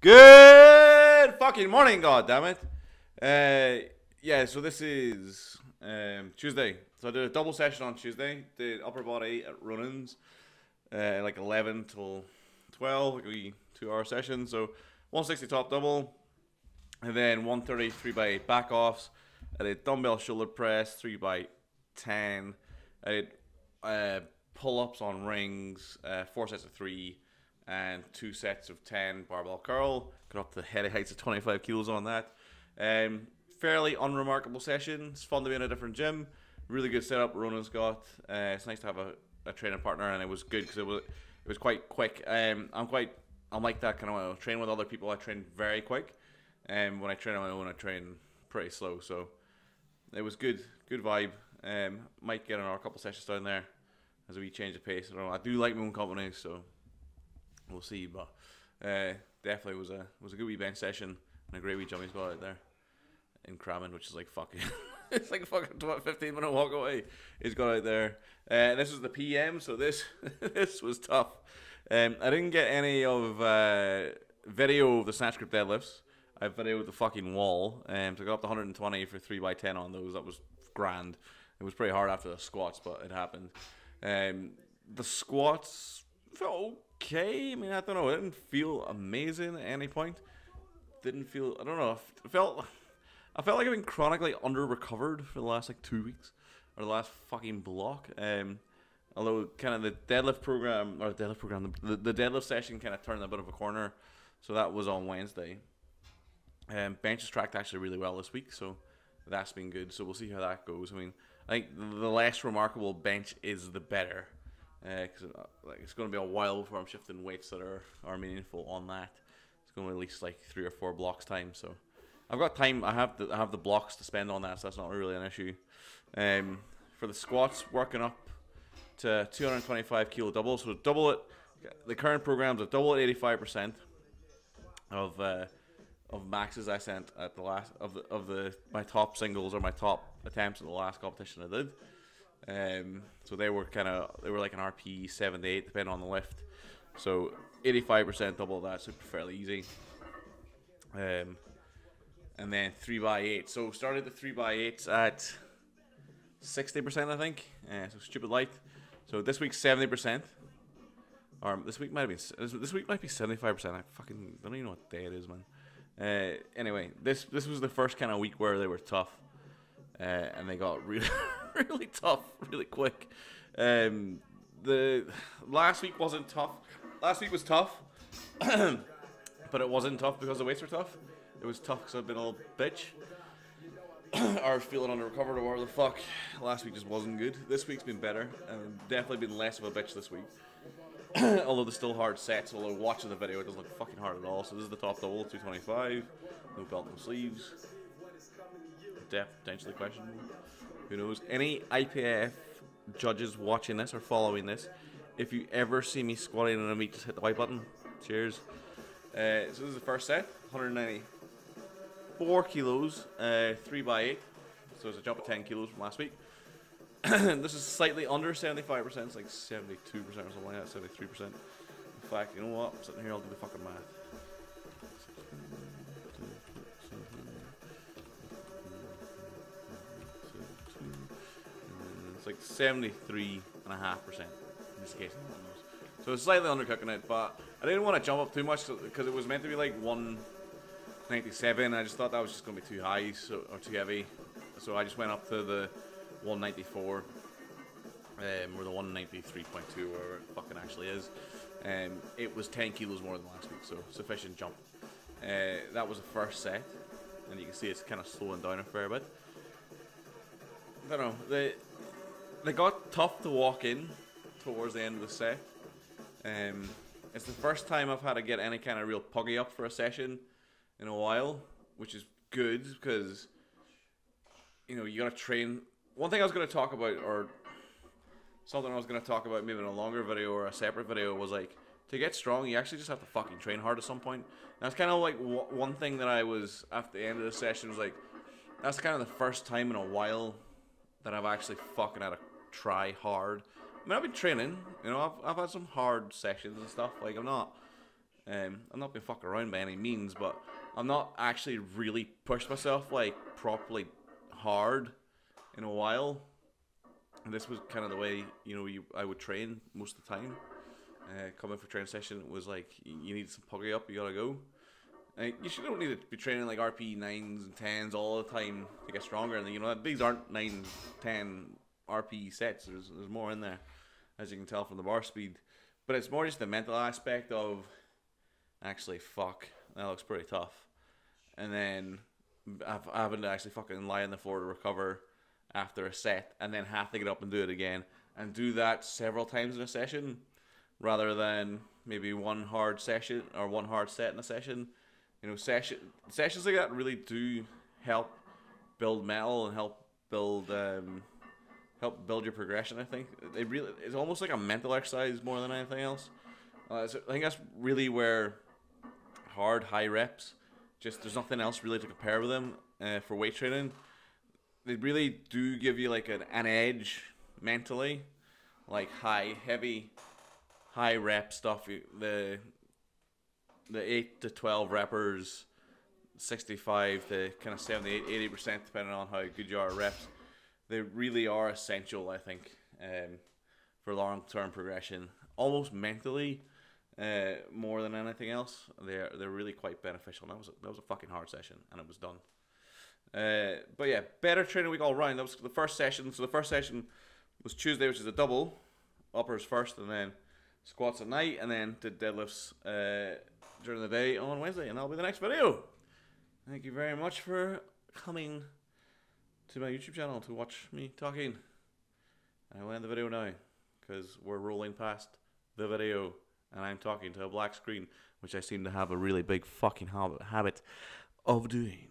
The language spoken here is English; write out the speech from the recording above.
Good fucking morning, goddammit. Yeah, so this is Tuesday. So I did a double session on Tuesday. Did upper body at run-ins, like 11 till 12, like a 2-hour session. So 160 top double, and then 130 3x8 back offs. I did dumbbell shoulder press 3x10. I did pull-ups on rings, 4 sets of 3. And 2 sets of 10 barbell curl. Got up to the heady heights of 25 kilos on that. Fairly unremarkable session. It's fun to be in a different gym. Really good setup Ronan's got. It's nice to have a training partner, and it was good because it was quite quick. I'm like that kind of when I train with other people. I train very quick, and when I train on my own, I train pretty slow. So it was good vibe. Might get another couple sessions down there as we change the pace. I don't know. I do like my own company, so we'll see, but definitely was a good wee bench session and a great wee jump he's got out there in Crammond, which is like fucking it's like a fucking 15-minute walk away. He's got out there. This was the PM, so this this was tough. I didn't get any of video of the snatch grip deadlifts. I videoed the fucking wall, so I got up to 120 for 3x10 on those. That was grand. It was pretty hard after the squats, but it happened. The squats felt okay. I mean, I don't know. It didn't feel amazing at any point. Didn't feel. I don't know. I felt like I've been chronically under recovered for the last like 2 weeks, or the last fucking block. Although kind of the deadlift program, the deadlift session kind of turned a bit of a corner. So that was on Wednesday. Bench is tracked actually really well this week, so that's been good. So we'll see how that goes. I mean, I think the less remarkable bench is the better. Because it's going to be a while before I'm shifting weights that are meaningful on that. It's going to be at least like 3 or 4 blocks time. So I've got time. I have the blocks to spend on that, so that's not really an issue. For the squats, working up to 225 kilo double. So double it. The current program's a double at 85% of maxes I sent at the last my top singles or my top attempts at the last competition I did. So they were like an RP 7 to 8 depending on the lift. So 85% double that, so fairly easy. And then 3x8. So started the 3x8s at 60%, I think. So stupid light. So this week's 70%. Or this week might be 75%. I fucking don't even know what day it is, man. Anyway, this was the first kind of week where they were tough. And they got really really tough, really quick. The last week wasn't tough. Last week was tough, but it wasn't tough because the weights were tough. It was tough because I've been a little bitch, or feeling under recovered or whatever the fuck. Last week just wasn't good. This week's been better, and definitely been less of a bitch this week. Although there's still hard sets. Although watching the video, it doesn't look fucking hard at all. So this is the top double, 225, no belt, no sleeves. Depth potentially questionable. Who knows? Any IPF judges watching this or following this, if you ever see me squatting on a meet, just hit the white button. Cheers. So this is the first set, 194 kilos, 3x8. So it's a jump of 10 kilos from last week. This is slightly under 75%. It's like 72% or something like that, 73%. In fact, you know what? I'm sitting here, I'll do the fucking math. It's like 73.5% in this case. So it's slightly undercooking it, but I didn't want to jump up too much because it was meant to be like 197. I just thought that was just going to be too high or too heavy. So I just went up to the 194 or the 193.2 where it fucking actually is. It was 10 kilos more than last week, so sufficient jump. That was the first set, and you can see it's kind of slowing down a fair bit. I don't know. They got tough to walk in towards the end of the set. It's the first time I've had to get any kind of real puggy up for a session in a while, which is good because, you know, you gotta train. One thing I was gonna talk about, or something I was gonna talk about maybe in a longer video or a separate video, was like, to get strong, you actually just have to fucking train hard at some point. And that's kind of like one thing that I was, at the end of the session, was like, that's kind of the first time in a while that I've actually fucking had to try hard. I mean, I've been training, you know, I've had some hard sessions and stuff. Like, I'm not I'm not been fucking around by any means, but I'm not actually really pushed myself like properly hard in a while. And this was kind of the way I would train most of the time. Coming for training session, it was like you need some puggy up, you gotta go. Don't need to be training like RP 9s and 10s all the time to get stronger. And these aren't 9, 10 RP sets. There's more in there, as you can tell from the bar speed. But it's more just the mental aspect of actually, fuck, that looks pretty tough. And then having to actually fucking lie on the floor to recover after a set, and then have to get up and do it again, and do that several times in a session, rather than maybe one hard session or one hard set in a session. Sessions like that really do help build metal and help build your progression. I think it's almost like a mental exercise more than anything else. I think that's really where hard high reps, just there's nothing else really to compare with them for weight training. They really do give you like an edge mentally, like heavy high rep stuff. The 8 to 12 reppers, 65 to kind of 78, 80%, depending on how good you are at reps. They really are essential, I think, for long-term progression. Almost mentally, more than anything else, they're really quite beneficial. And that was a fucking hard session, and it was done. But yeah, better training week all round. That was the first session. So the first session was Tuesday, which is a double, uppers first, and then squats at night, and then did deadlifts during the day on Wednesday, and that'll be the next video. Thank you very much for coming to my YouTube channel to watch me talking. I will end the video now, because we're rolling past the video, and I'm talking to a black screen, which I seem to have a really big fucking habit of doing.